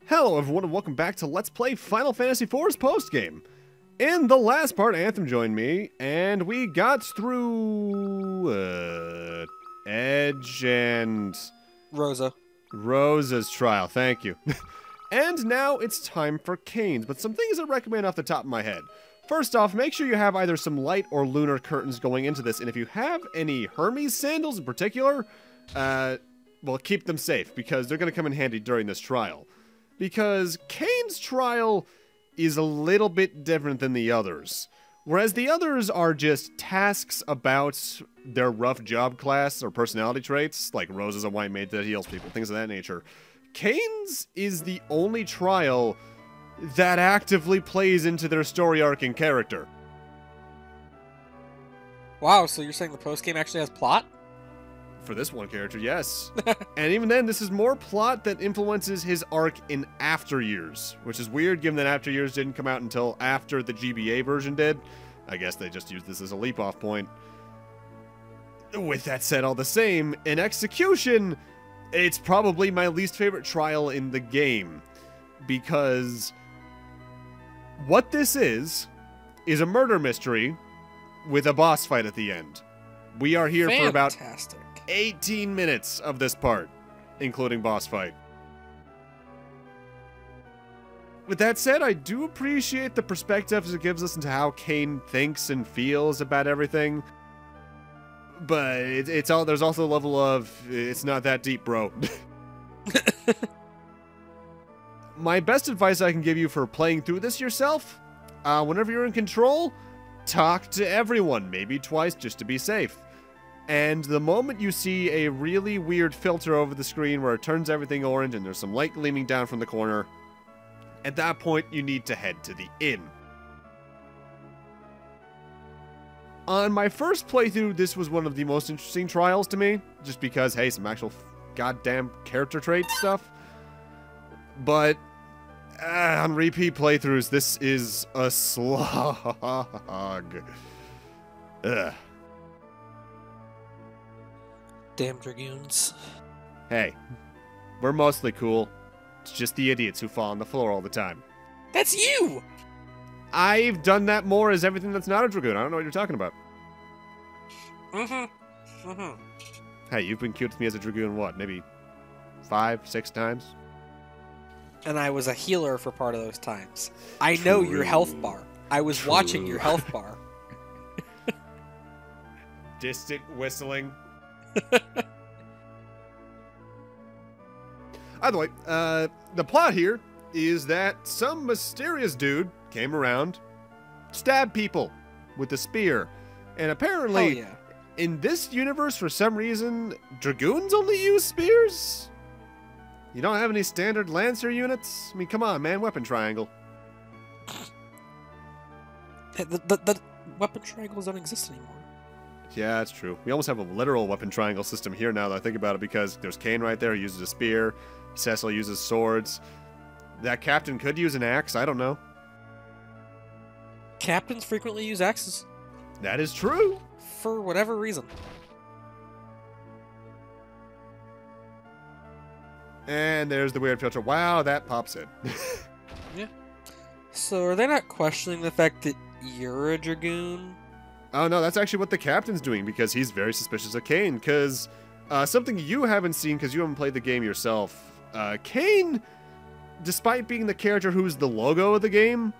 Hello everyone and welcome back to Let's Play Final Fantasy IV's Postgame. In the last part, Anthem joined me, and we got through... Edge and... Rosa's trial, thank you. And now it's time for Kane's, but some things I recommend off the top of my head. First off, make sure you have either some light or lunar curtains going into this, and if you have any Hermes sandals in particular, well, keep them safe, because they're going to come in handy during this trial. Because Kane's trial is a little bit different than the others. Whereas the others are just tasks about their rough job class or personality traits, like Rose is a white maid that heals people, things of that nature. Kane's is the only trial that actively plays into their story arc and character. Wow, so you're saying the postgame actually has plot? For this one character, yes. And even then, this is more plot that influences his arc in After Years, which is weird given that After Years didn't come out until after the GBA version did. I guess they just used this as a leap-off point. With that said, all the same, in Execution, it's probably my least favorite trial in the game, because what this is a murder mystery with a boss fight at the end. We are here for about 18 minutes of this part, including boss fight. With that said, I do appreciate the perspectives it gives us into how Kane thinks and feels about everything. But there's also a level of, it's not that deep, bro. My best advice I can give you for playing through this yourself, whenever you're in control, talk to everyone, maybe twice just to be safe. And the moment you see a really weird filter over the screen where it turns everything orange and there's some light gleaming down from the corner, at that point you need to head to the inn. On my first playthrough, this was one of the most interesting trials to me, just because, hey, some actual goddamn character trait stuff. But on repeat playthroughs, this is a slog. Ugh. Damn Dragoons. Hey, we're mostly cool. It's just the idiots who fall on the floor all the time. That's you! I've done that more as everything that's not a Dragoon. I don't know what you're talking about. Hey, you've been cute with me as a Dragoon, what, maybe 5, 6 times? And I was a healer for part of those times. I know your health bar. I was watching your health bar. Distant whistling. Either way, the plot here is that some mysterious dude came around, stabbed people with a spear, and apparently, in this universe, for some reason, Dragoons only use spears? You don't have any standard Lancer units? I mean, come on, man, weapon triangle. The weapon triangles don't exist anymore. Yeah, that's true. We almost have a literal weapon triangle system here now that I think about it, because there's Kain right there, who uses a spear, Cecil uses swords. That captain could use an axe, I don't know. Captains frequently use axes. That is true. For whatever reason. And there's the weird filter. Wow, that pops in. Yeah. So are they not questioning the fact that you're a Dragoon? Oh, no, that's actually what the captain's doing, because he's very suspicious of Kain, because something you haven't seen, because you haven't played the game yourself, Kain, despite being the character who's the logo of the game,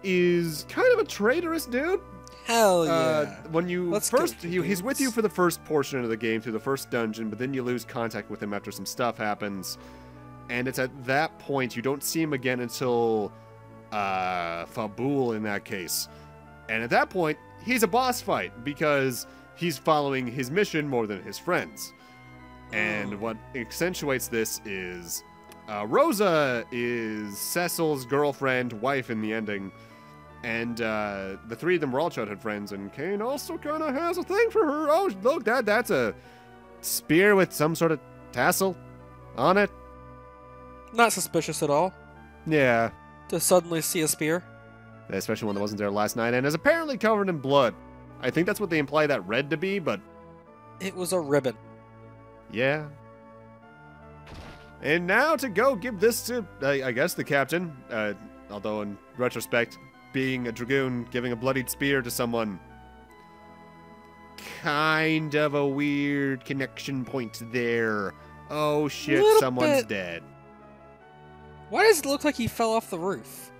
is kind of a traitorous dude. Hell yeah. When you he's with you for the first portion of the game, through the first dungeon, but then you lose contact with him after some stuff happens, and it's at that point you don't see him again until Fabul in that case. And at that point, he's a boss fight, because he's following his mission more than his friends. And what accentuates this is Rosa is Cecil's girlfriend, wife in the ending, and the three of them were all childhood friends, and Kain also kind of has a thing for her. Oh, look, that's a spear with some sort of tassel on it. Not suspicious at all. Yeah. To suddenly see a spear. Especially one that wasn't there last night, and is apparently covered in blood. I think that's what they imply that red to be, but... It was a ribbon. Yeah. And now to go give this to, I guess, the captain. Although in retrospect, being a dragoon, giving a bloodied spear to someone, kind of a weird connection point there. Oh shit, someone's dead. Why does it look like he fell off the roof?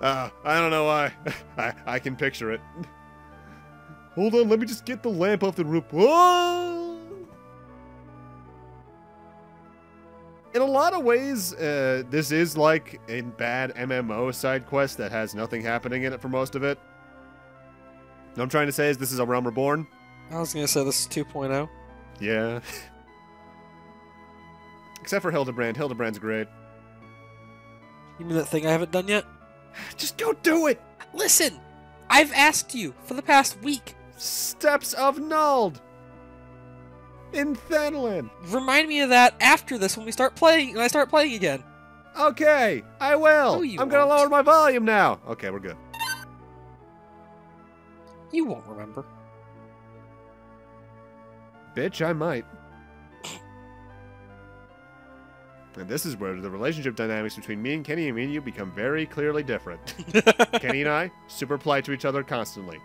I don't know why. I can picture it. Hold on, let me just get the lamp off the roof. Whoa! In a lot of ways, this is like a bad MMO side quest that has nothing happening in it for most of it. What I'm trying to say is this is a Realm Reborn. I was going to say this is 2.0. Yeah. Except for Hildebrand. Hildebrand's great. You mean that thing I haven't done yet? Just go do it! Listen! I've asked you for the past week. Steps of Nald! In Thenland! Remind me of that after this when we start playing, and I start playing again. Okay, I will! No, you I'm gonna won't. lower my volume now! Okay, we're good. You won't remember. Bitch, I might. And this is where the relationship dynamics between me and Kenny and me and you become very clearly different. Kenny and I, super polite to each other constantly.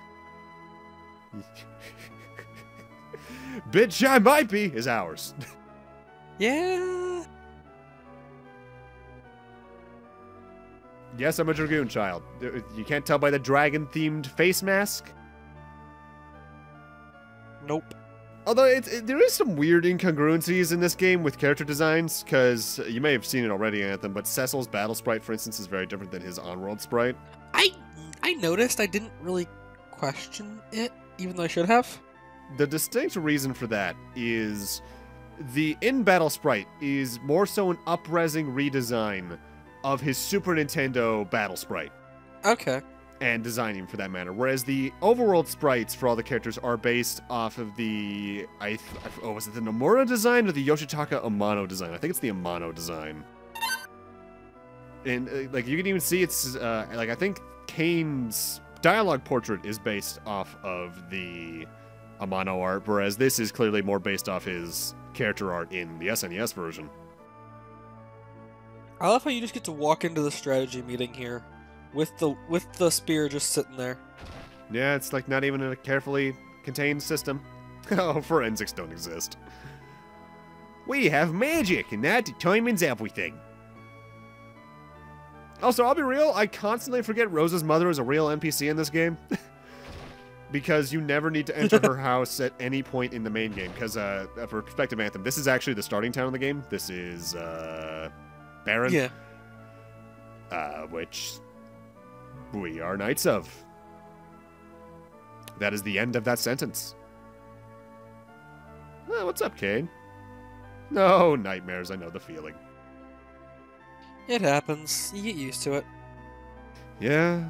Bitch, I might be, is ours. Yeah. Yes, I'm a Dragoon child. You can't tell by the dragon-themed face mask? Nope. Although there is some weird incongruencies in this game with character designs, because you may have seen it already, Anthem, but Cecil's battle sprite, for instance, is very different than his on-world sprite. I noticed. I didn't really question it, even though I should have. The distinct reason for that is the in-battle sprite is more so an up-resing redesign of his Super Nintendo battle sprite. Okay. And designing for that matter. Whereas the overworld sprites for all the characters are based off of the, was it the Nomura design or the Yoshitaka Amano design? I think it's the Amano design. And like you can even see it's like I think Kane's dialogue portrait is based off of the Amano art, whereas this is clearly more based off his character art in the SNES version. I love how you just get to walk into the strategy meeting here. With the spear just sitting there. Yeah, it's like not even a carefully contained system. Oh, forensics don't exist. We have magic, and that determines everything. Also, I'll be real, I constantly forget Rose's mother is a real NPC in this game. Because you never need to enter her house at any point in the main game. Because, for perspective Anthem, this is actually the starting town of the game. This is, Baron. Yeah. Which we are knights of. That is the end of that sentence. Oh, what's up, Kane? No nightmares, I know the feeling. It happens. You get used to it. Yeah.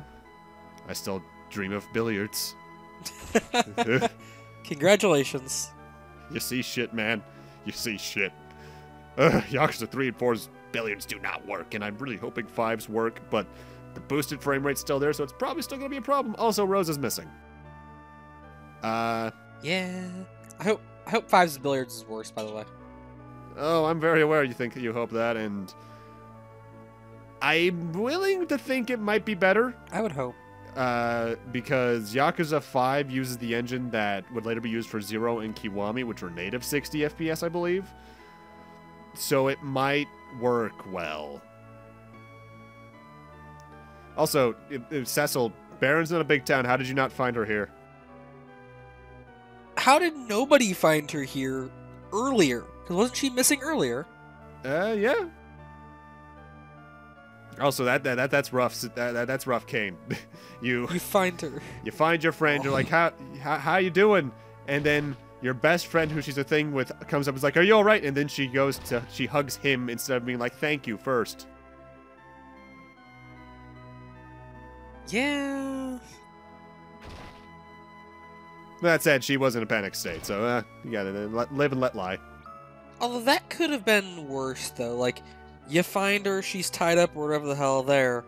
I still dream of billiards. Congratulations. You see shit, man. You see shit. Yakuza 3 and 4's billiards do not work, and I'm really hoping 5's work, but the boosted frame rate's still there, so it's probably still going to be a problem. Also, Rose is missing. Yeah. I hope 5's billiards is worse, by the way. Oh, I'm very aware you hope that, and I'm willing to think it might be better. I would hope. Because Yakuza 5 uses the engine that would later be used for Zero and Kiwami, which were native 60 FPS, I believe. So it might work well. Also, Cecil, Baron's not a big town. How did you not find her here? How did nobody find her here earlier? Because wasn't she missing earlier? Yeah. Also, that's rough. That's rough, Kane. You find her. You find your friend. You're like, how you doing? And then your best friend, who she's a thing with, comes up and is like, are you all right? And then she hugs him instead of being like, thank you first. Yeah. That said, she was in a panic state, so you gotta live and let lie. Although that could have been worse, though. Like, you find her, she's tied up or whatever the hell there,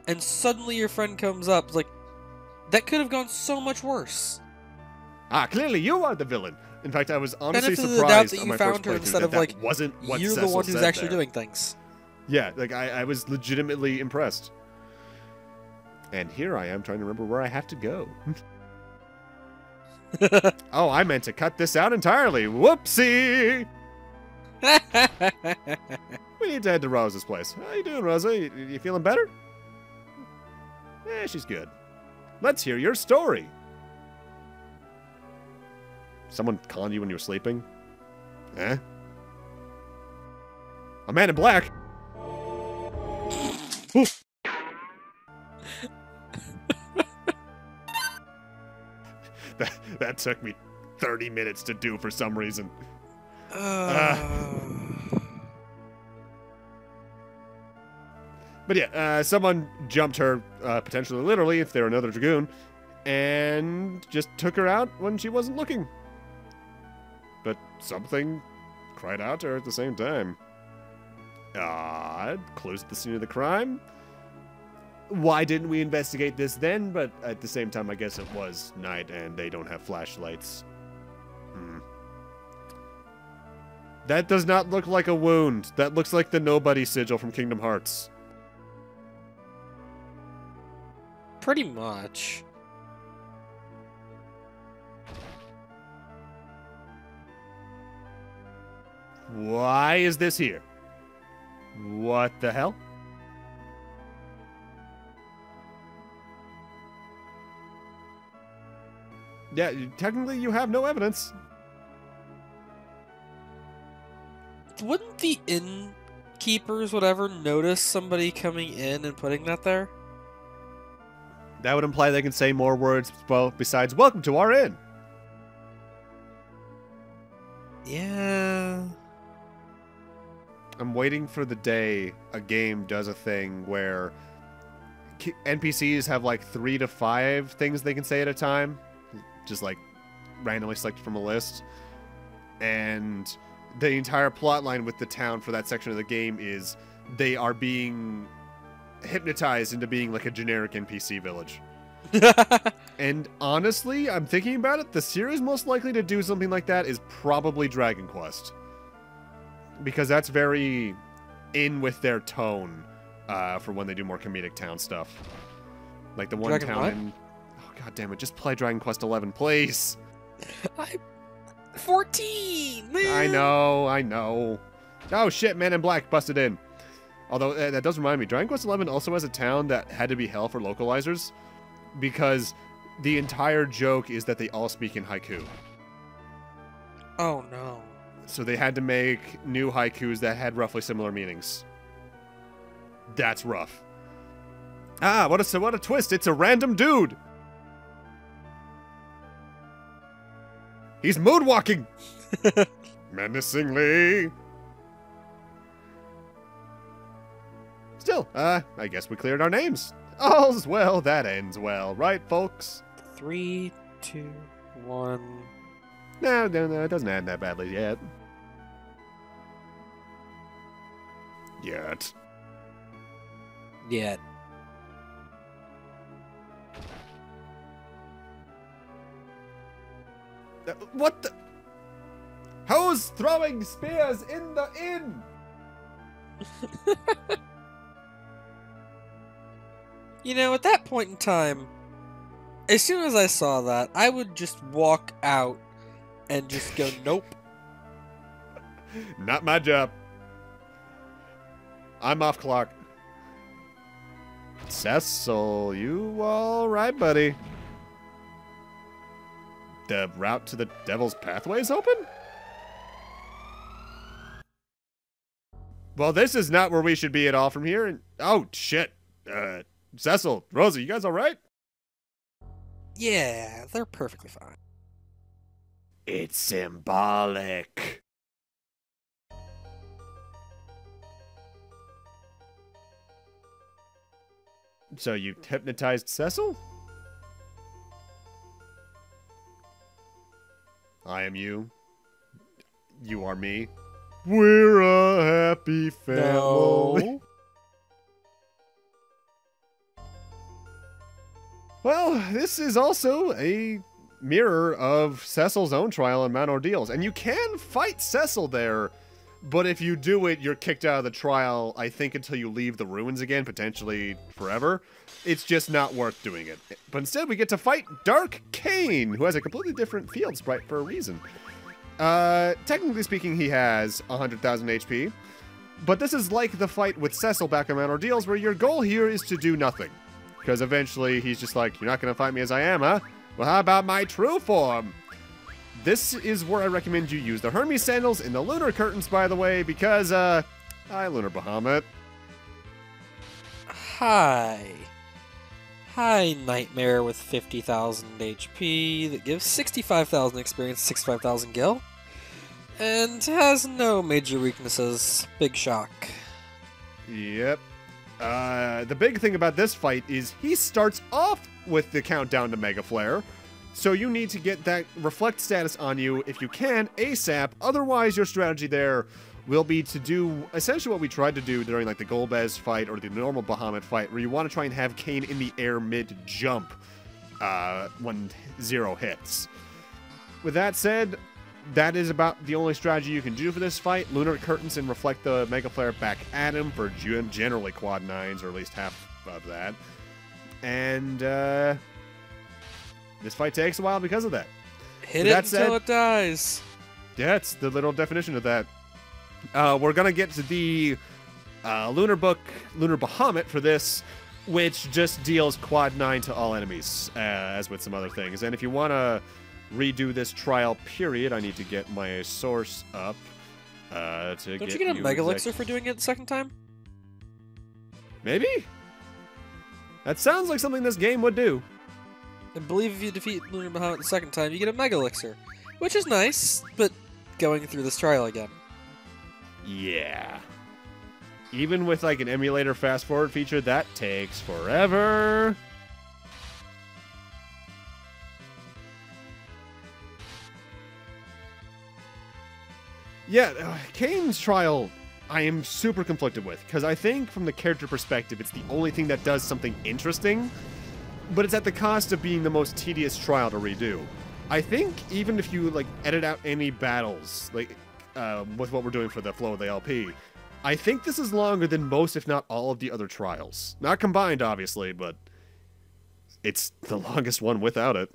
and suddenly your friend comes up. Like, that could have gone so much worse. Ah, clearly you are the villain. In fact, I was honestly Benefit of the doubt surprised that on you my first found her playthrough instead that of, that like, wasn't what you're the Cecil one who's said actually there. doing things. Yeah, like I was legitimately impressed. And here I am trying to remember where I have to go. Oh, I meant to cut this out entirely. Whoopsie! We need to head to Rose's place. How you doing, Rosa? You feeling better? She's good. Let's hear your story. Someone calling you when you were sleeping? Eh? A man in black? That took me 30 minutes to do for some reason. But yeah, someone jumped her, potentially literally, if they're another Dragoon, and just took her out when she wasn't looking. But something cried out to her at the same time. Odd. Clues at the scene of the crime. Why didn't we investigate this then? But at the same time, I guess it was night and they don't have flashlights. That does not look like a wound. That looks like the Nobody sigil from Kingdom Hearts. Pretty much. Why is this here? What the hell? Yeah, technically you have no evidence. Wouldn't the innkeepers, whatever, notice somebody coming in and putting that there? That would imply they can say more words besides "Welcome to our inn." Yeah. I'm waiting for the day a game does a thing where NPCs have like 3 to 5 things they can say at a time, just like randomly selected from a list, and the entire plot line with the town for that section of the game is they are being hypnotized into being like a generic NPC village. And honestly, I'm thinking about it, the series most likely to do something like that is probably Dragon Quest. Because that's very in with their tone for when they do more comedic town stuff. Like the one Dragon town what? in... Oh, god damn it, just play Dragon Quest 11, please. 14, man. I know. Oh shit, Man in Black busted in. Although, that does remind me, Dragon Quest 11 also has a town that had to be hell for localizers. Because the entire joke is that they all speak in haiku. Oh no. So they had to make new haikus that had roughly similar meanings. That's rough. Ah, what a twist. It's a random dude. He's moonwalking. Menacingly. Still, I guess we cleared our names. All's well that ends well, right, folks? 3, 2, 1. No, it doesn't end that badly yet. Yet. What the? Who's throwing spears in the inn? You know, at that point in time, as soon as I saw that, I would just walk out and just go, nope. Not my job. I'm off clock. Cecil, you all right, buddy? The route to the Devil's Pathway is open? Well, this is not where we should be at all from here. Oh, shit. Cecil, Rosa, you guys all right? Yeah, they're perfectly fine. It's symbolic. So you hypnotized Cecil? I am you. You are me. We're a happy family. No. Well, this is also a mirror of Cecil's own trial in Mount Ordeals. And you can fight Cecil there, but if you do it, you're kicked out of the trial, I think, until you leave the ruins again, potentially forever. It's just not worth doing it. But instead, we get to fight Dark Kain, who has a completely different field sprite for a reason. Technically speaking, he has 100,000 HP. But this is like the fight with Cecil back on Mount Ordeals, where your goal here is to do nothing. Because eventually, he's just like, you're not going to fight me as I am, huh? Well, how about my true form? This is where I recommend you use the Hermes Sandals in the Lunar Curtains, by the way, because, hi, Lunar Bahamut. Hi. Hi, Nightmare with 50,000 HP that gives 65,000 experience, 65,000 gil, and has no major weaknesses. Big shock. Yep. The big thing about this fight is he starts off with the countdown to Mega Flare, so you need to get that Reflect status on you if you can ASAP. Otherwise, your strategy there will be to do essentially what we tried to do during like the Golbez fight or the normal Bahamut fight, where you want to try and have Kane in the air mid-jump when 0 hits. With that said, that is about the only strategy you can do for this fight. Lunar Curtains and Reflect the Mega Flare back at him for generally quad 9s, or at least half of that. And this fight takes a while because of that. Hit it until it dies. Yeah, it's the literal definition of that. We're going to get to the Lunar Bahamut for this, which just deals quad 9 to all enemies, as with some other things. And if you want to redo this trial period, I need to get my source up. Don't you get a Mega Elixir for doing it the second time? Maybe? That sounds like something this game would do. I believe if you defeat Lunar Bahamut the second time, you get a Mega Elixir, which is nice, but going through this trial again. Yeah. Even with like an emulator fast forward feature, that takes forever. Yeah, Kane's trial, I am super conflicted with, because I think from the character perspective, it's the only thing that does something interesting, but it's at the cost of being the most tedious trial to redo. I think even if you like edit out any battles, like with what we're doing for the flow of the LP, I think this is longer than most, if not all, of the other trials. Not combined, obviously, but it's the longest one without it.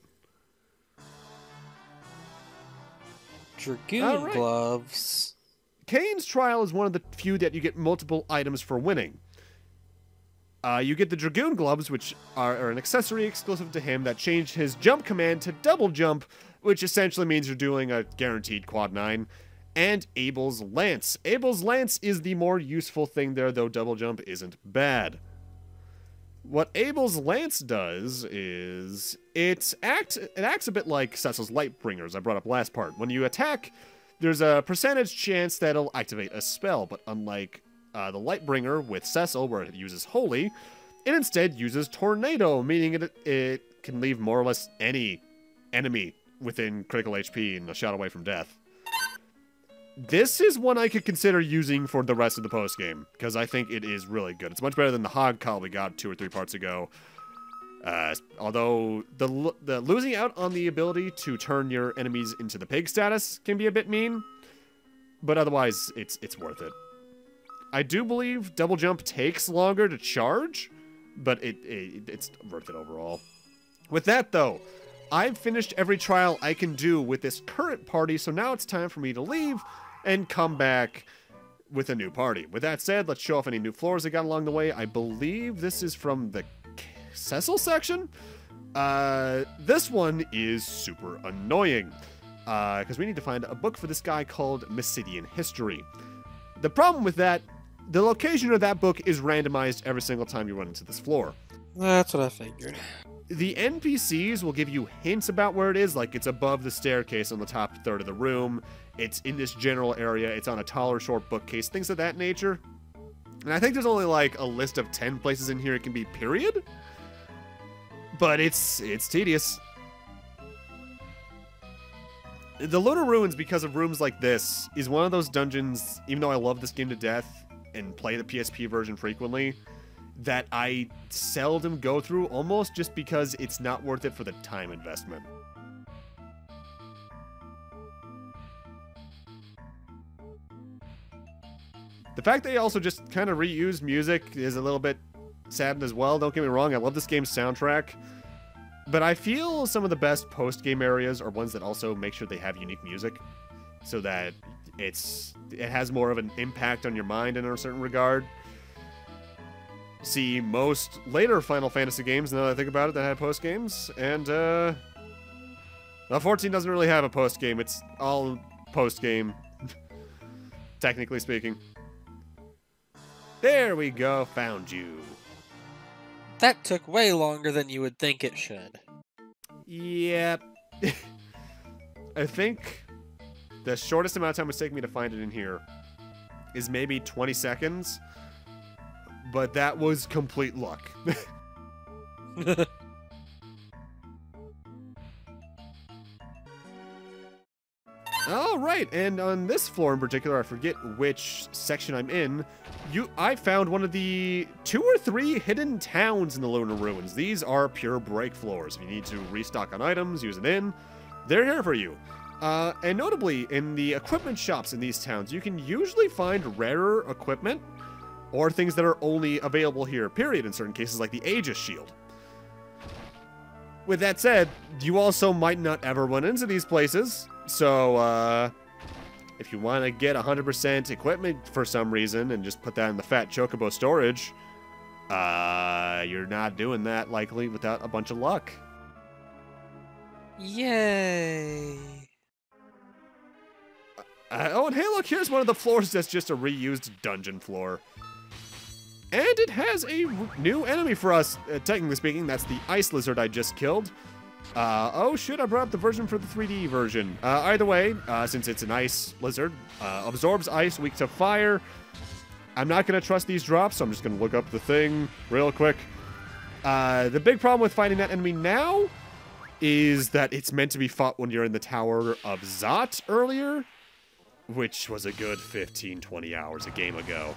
Dragoon gloves. Kane's trial is one of the few that you get multiple items for winning. You get the Dragoon gloves, which are an accessory exclusive to him that change his jump command to double jump, which essentially means you're doing a guaranteed quad 9. And Abels Lance. Abels Lance is the more useful thing there, though double jump isn't bad. What Abels Lance does is it acts a bit like Cecil's Lightbringers I brought up last part. When you attack, there's a percentage chance that it'll activate a spell, but unlike the Lightbringer with Cecil, where it uses Holy, it instead uses Tornado, meaning it can leave more or less any enemy within critical HP and a shot away from death. This is one I could consider using for the rest of the postgame, because I think it is really good. It's much better than the Hog Call we got 2 or 3 parts ago. Although the losing out on the ability to turn your enemies into the pig status can be a bit mean, but otherwise it's worth it. I do believe double jump takes longer to charge, but it's worth it overall. With that though, I've finished every trial I can do with this current party, so now it's time for me to leave and come back with a new party. With that said, let's show off any new floors I got along the way. I believe this is from the Cecil section. This one is super annoying, because we need to find a book for this guy called Mysidian History. The problem with that, the location of that book is randomized every single time you run into this floor. That's what I figured. The NPCs will give you hints about where it is, like it's above the staircase on the top third of the room, it's in this general area, it's on a taller, short bookcase, things of that nature. And I think there's only like a list of 10 places in here it can be, period. But it's tedious. The Lunar Ruins, because of rooms like this, is one of those dungeons, even though I love this game to death and play the PSP version frequently, that I seldom go through, almost just because it's not worth it for the time investment. The fact they also just kind of reuse music is a little bit sad as well. Don't get me wrong, I love this game's soundtrack. But I feel some of the best post-game areas are ones that also make sure they have unique music, so that it has more of an impact on your mind in a certain regard. See, most later Final Fantasy games, now that I think about it, that had post-games, and, well, 14 doesn't really have a post-game. It's all post-game, technically speaking. There we go, found you. That took way longer than you would think it should. Yep. I think the shortest amount of time it's taken me to find it in here is maybe 20 seconds, but that was complete luck. All right, and on this floor in particular, I forget which section I'm in, I found one of the 2 or 3 hidden towns in the Lunar Ruins. These are pure break floors. If you need to restock on items, use it in, they're here for you. And notably, in the equipment shops in these towns, you can usually find rarer equipment or things that are only available here, period, in certain cases, like the Aegis Shield. With that said, you also might not ever run into these places, so if you want to get 100% equipment for some reason and just put that in the fat chocobo storage, you're not doing that likely without a bunch of luck. Yay! Oh, and hey, look, here's one of the floors that's just a reused dungeon floor. And it has a new enemy for us, technically speaking. That's the ice lizard I just killed. Oh, shit, I brought up the version for the 3D version. Either way, since it's an ice lizard, absorbs ice, weak to fire. I'm not going to trust these drops, so I'm just going to look up the thing real quick. The big problem with fighting that enemy now is that it's meant to be fought when you're in the Tower of Zot earlier, which was a good 15-20 hours a game ago.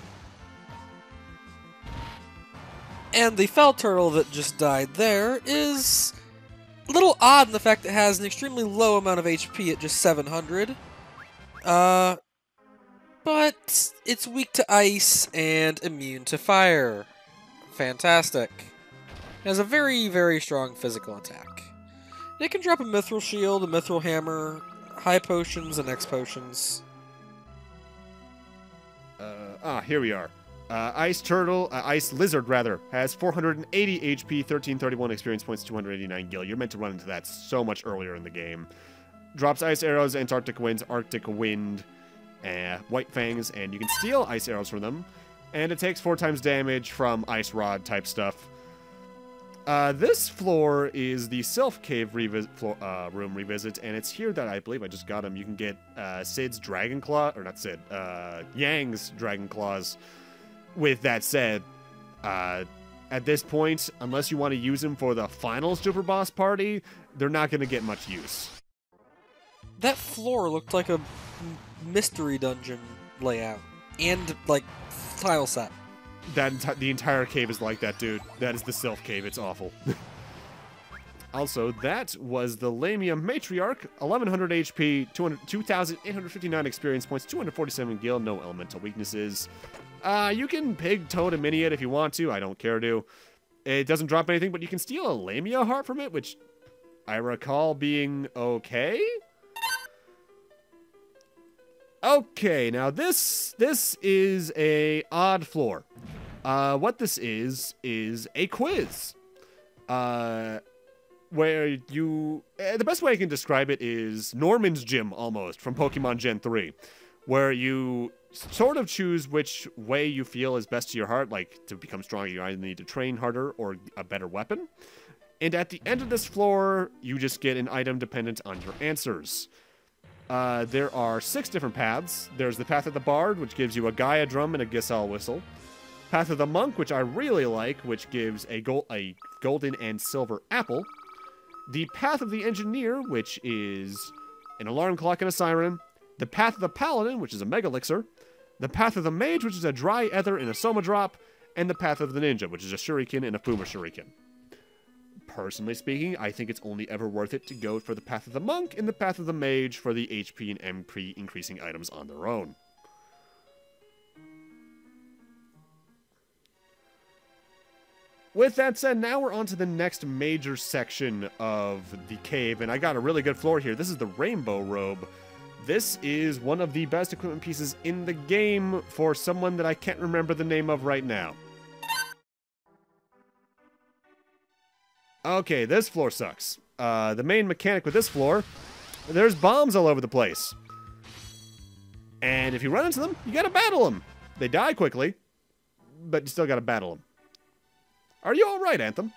And the fell turtle that just died there is a little odd in the fact that it has an extremely low amount of HP at just 700. But it's weak to ice and immune to fire. Fantastic. It has a very, very strong physical attack. It can drop a mithril shield, a mithril hammer, high potions, and X potions. Here we are. Ice lizard rather, has 480 HP, 1331 experience points, 289 gil. You're meant to run into that so much earlier in the game. Drops ice arrows, Antarctic winds, Arctic wind, white fangs, and you can steal ice arrows from them. And it takes 4 times damage from ice rod type stuff. This floor is the Sylph Cave room revisit, and it's here that I believe I just got him. You can get Sid's Dragon Claw, or not Sid, Yang's Dragon Claws. With that said, at this point, unless you want to use them for the final Super Boss party, they're not going to get much use. That floor looked like a mystery dungeon layout, and, like, tile set. The entire cave is like that, dude. That is the Sylph Cave. It's awful. Also, that was the Lamia Matriarch, 1100 HP, 2,859 experience points, 247 gil, no elemental weaknesses. You can pig, toad, and mini it if you want to. I don't care to. It doesn't drop anything, but you can steal a Lamia heart from it, which I recall being okay. Okay, now this is a odd floor. What this is a quiz. Where you... the best way I can describe it is Norman's Gym, almost, from Pokemon Gen 3. Where you sort of choose which way you feel is best to your heart. Like, to become stronger, you either need to train harder or a better weapon. And at the end of this floor, you just get an item dependent on your answers. There are 6 different paths. There's the Path of the Bard, which gives you a Gaia drum and a Giselle whistle. Path of the Monk, which I really like, which gives a golden and silver apple. The Path of the Engineer, which is an alarm clock and a siren. The Path of the Paladin, which is a Mega Elixir. The Path of the Mage, which is a Dry Ether and a Soma Drop. And the Path of the Ninja, which is a Shuriken and a Fuma Shuriken. Personally speaking, I think it's only ever worth it to go for the Path of the Monk and the Path of the Mage for the HP and MP increasing items on their own. With that said, now we're on to the next major section of the cave, and I got a really good floor here. This is the Rainbow Robe. This is one of the best equipment pieces in the game for someone that I can't remember the name of right now. Okay, this floor sucks. The main mechanic with this floor, there's bombs all over the place. And if you run into them, you gotta battle them. They die quickly, but you still gotta battle them. Are you alright, Anthem?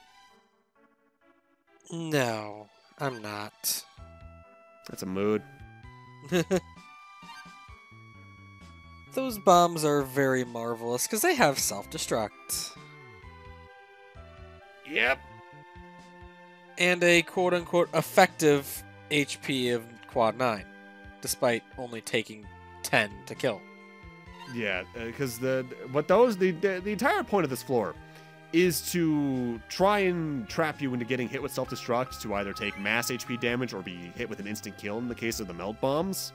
No, I'm not. That's a mood. Those bombs are very marvelous because they have self-destruct. Yep. And a quote-unquote effective HP of quad 9, despite only taking 10 to kill. Yeah, because the entire point of this floor is to try and trap you into getting hit with self-destruct to either take mass HP damage or be hit with an instant kill in the case of the melt bombs.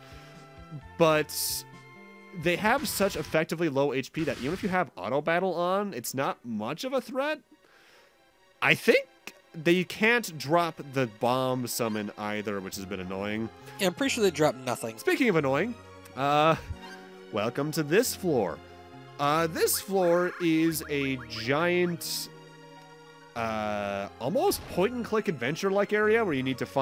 But they have such effectively low HP that even if you have auto battle on, it's not much of a threat. I think they can't drop the bomb summon either, which has been annoying. Yeah, I'm pretty sure they dropped nothing. Speaking of annoying, welcome to this floor. This floor is a giant, almost point-and-click adventure-like area where you need to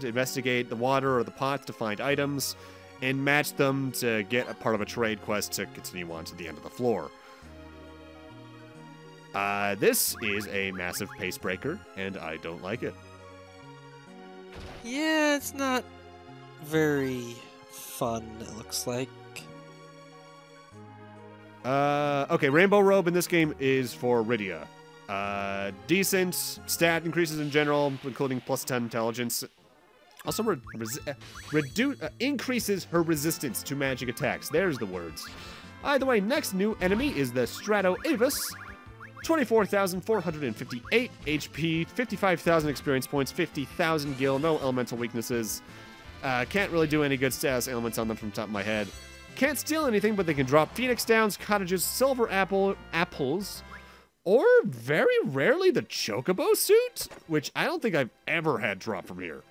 investigate the water or the pots to find items, and match them to get a part of a trade quest to continue on to the end of the floor. This is a massive pace breaker, and I don't like it. Yeah, it's not very fun, it looks like. Okay, Rainbow Robe in this game is for Rydia. Decent stat increases in general, including plus 10 intelligence. Also, increases her resistance to magic attacks. There's the words. Either way, next new enemy is the Strato Avis. 24,458 HP, 55,000 experience points, 50,000 gil, no elemental weaknesses. Can't really do any good status ailments on them from the top of my head. Can't steal anything, but they can drop Phoenix Downs, Cottages, Silver apples, or very rarely the Chocobo suit, which I don't think I've ever had drop from here.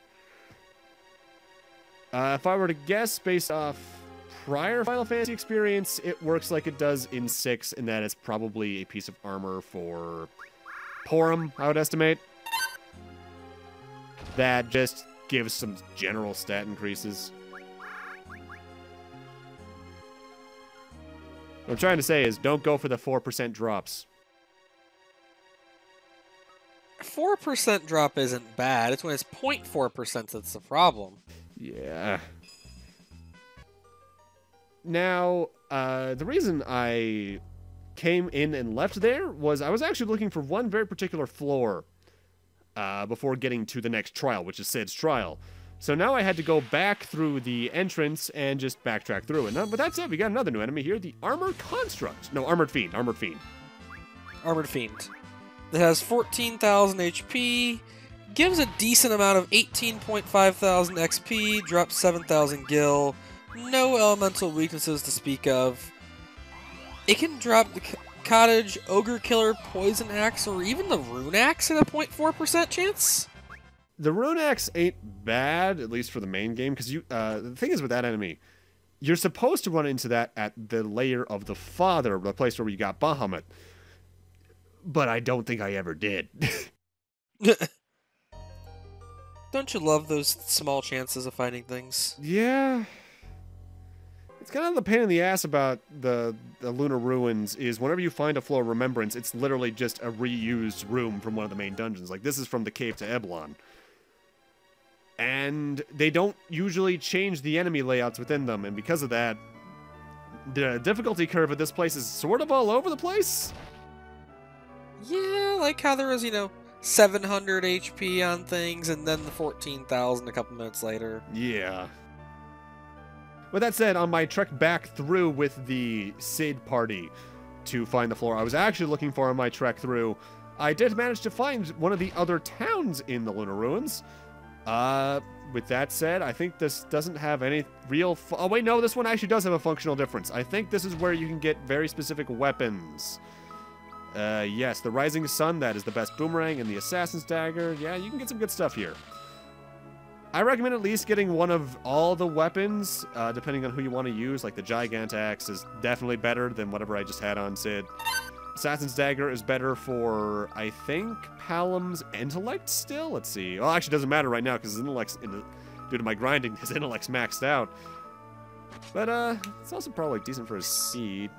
If I were to guess based off prior Final Fantasy experience, it works like it does in 6, in that it's probably a piece of armor for Porum, I would estimate. That just gives some general stat increases. What I'm trying to say is don't go for the 4% drops. 4% drop isn't bad. It's when it's 0.4% that's the problem. Yeah. Now, the reason I came in and left there was I was actually looking for one very particular floor before getting to the next trial, which is Cid's trial. So now I had to go back through the entrance and just backtrack through it. But that's it. We got another new enemy here, the Armored Construct. No, Armored Fiend. Armored Fiend. Armored Fiend. It has 14,000 HP, gives a decent amount of 18.5 thousand XP, drops 7,000 gil, no elemental weaknesses to speak of. It can drop the Cottage, Ogre Killer, Poison Axe, or even the Rune Axe at a 0.4% chance. The Rune Axe ain't bad, at least for the main game, because the thing is with that enemy, you're supposed to run into that at the lair of the Father, the place where you got Bahamut. But I don't think I ever did. Don't you love those small chances of finding things? Yeah. It's kind of the pain in the ass about the Lunar Ruins is whenever you find a floor of remembrance, it's literally just a reused room from one of the main dungeons. Like, this is from the cave to Eblon. And they don't usually change the enemy layouts within them, and because of that, the difficulty curve of this place is sort of all over the place. Yeah, like how there was, 700 HP on things, and then the 14,000 a couple minutes later. Yeah. With that said, on my trek back through with the Cid party to find the floor I was actually looking for on my trek through, I did manage to find one of the other towns in the Lunar Ruins. With that said, I think this doesn't have any real... Oh, wait, no, this one actually does have a functional difference. I think this is where you can get very specific weapons. Yes, the Rising Sun, that is the best boomerang, and the Assassin's Dagger. Yeah, you can get some good stuff here. I recommend at least getting one of all the weapons, depending on who you want to use. Like the Gigant Axe is definitely better than whatever I just had on Sid. Assassin's Dagger is better for, I think, Palom's intellect still? Let's see. Well, actually, it doesn't matter right now because his intellect's, due to my grinding, his intellect's maxed out. But, it's also probably decent for his speed.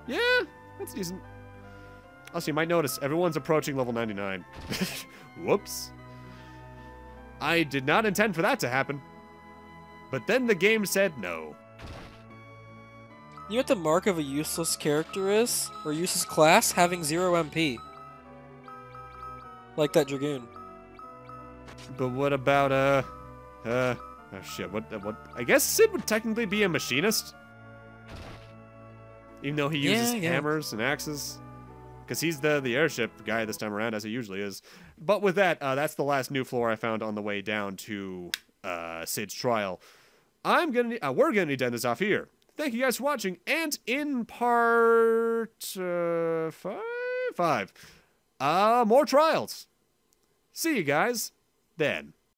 Yeah, that's decent. Also, you might notice everyone's approaching level 99. Whoops. I did not intend for that to happen. But then the game said no. You know what the mark of a useless character is? Or useless class? Having 0 MP. Like that Dragoon. But what about, oh shit, what, I guess Sid would technically be a machinist? Even though he uses hammers and axes? Because he's the airship guy this time around, as he usually is. But with that, that's the last new floor I found on the way down to Sid's trial. We're gonna need to end this off here. Thank you guys for watching, and in part 5, more trials. See you guys then.